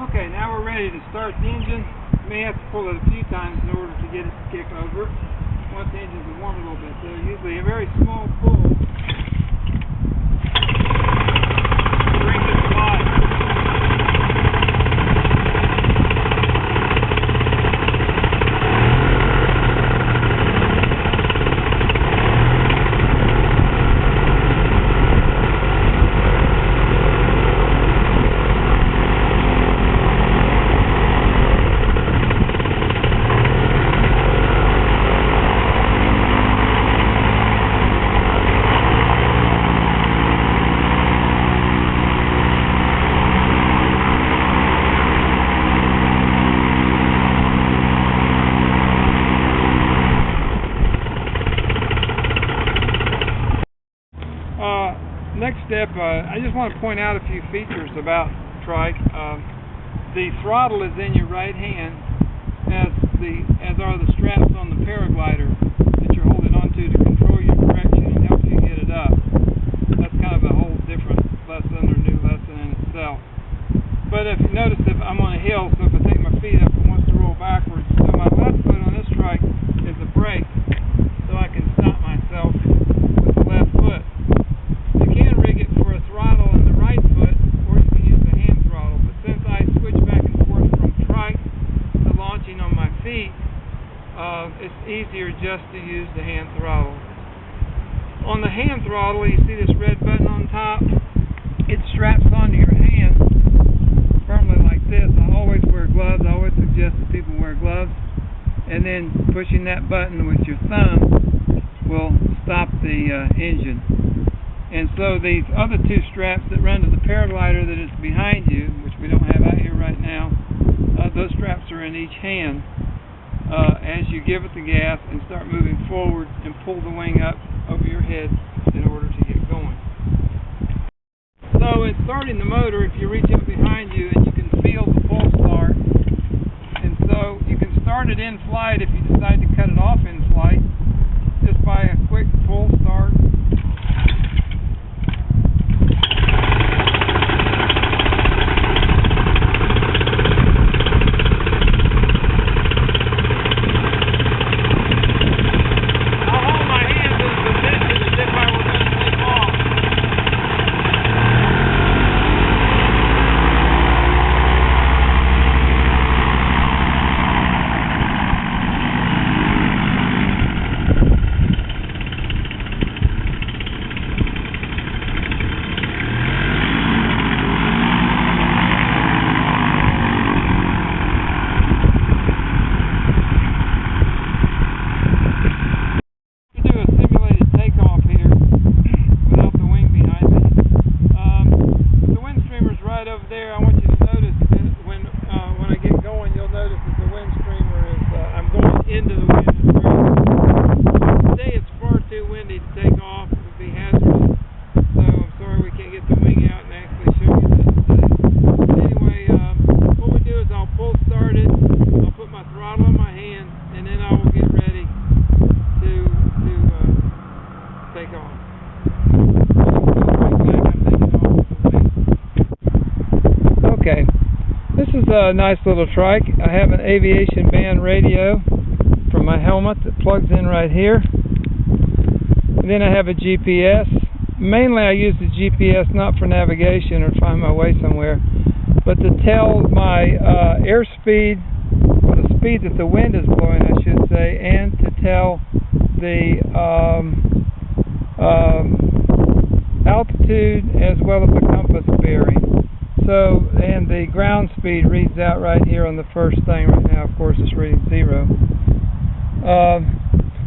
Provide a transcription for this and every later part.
Okay, now we're ready to start the engine. You may have to pull it a few times in order to get it to kick over once the engine's been warm a little bit. So usually a very small pull brings it to life. Next step, I just want to point out a few features about trike. The throttle is in your right hand, as are the straps on the paraglider that you're holding onto to control your direction and help you get it up. That's kind of a whole different lesson or new lesson in itself. But if you notice, if I'm on a hill, so if I take my feet up, it wants to roll backwards. So my left foot on this trike is a brake, so I can stop myself with the left foot. It's easier just to use the hand throttle. On the hand throttle, you see this red button on top. It straps onto your hand firmly like this. I always wear gloves. I always suggest that people wear gloves. And then pushing that button with your thumb will stop the engine. And so these other two straps that run to the paraglider that is behind you, which we don't have out here right now, those straps are in each hand. As you give it the gas and start moving forward and pull the wing up over your head in order to get going. So in starting the motor, if you reach up behind you and you can feel the full start, and so you can start it in flight if you decide to cut it off in flight, just by a quick full start. Okay, this is a nice little trike. I have an aviation band radio from my helmet that plugs in right here. And then I have a GPS. Mainly I use the GPS not for navigation or to find my way somewhere, but to tell my airspeed, or the speed that the wind is blowing, I should say, and to tell the altitude as well as the compass bearing. So, and the ground speed reads out right here on the first thing. Right now, of course, it's reading 0.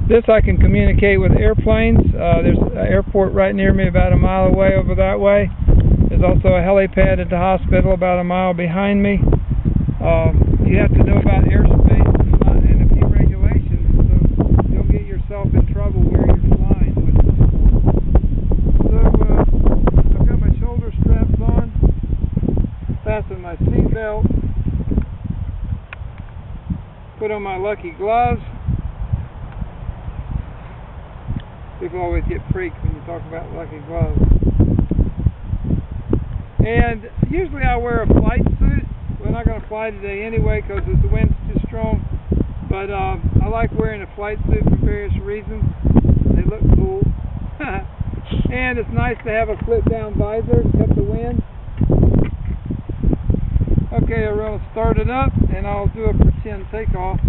This I can communicate with airplanes. There's an airport right near me about a mile away over that way. There's also a helipad at the hospital about a mile behind me. You have to know about airspace and a few regulations, so you don't get yourself in trouble where you're flying with the sport. So I've got my shoulder straps on, fasten my seat belt, put on my lucky gloves. People always get freaked when you talk about lucky gloves. And usually I wear a flight suit. We're not going fly today anyway because the wind's too strong. But I like wearing a flight suit for various reasons. They look cool. And it's nice to have a flip-down visor to cut the wind. Okay, I'm going to start it up and I'll do a pretend takeoff.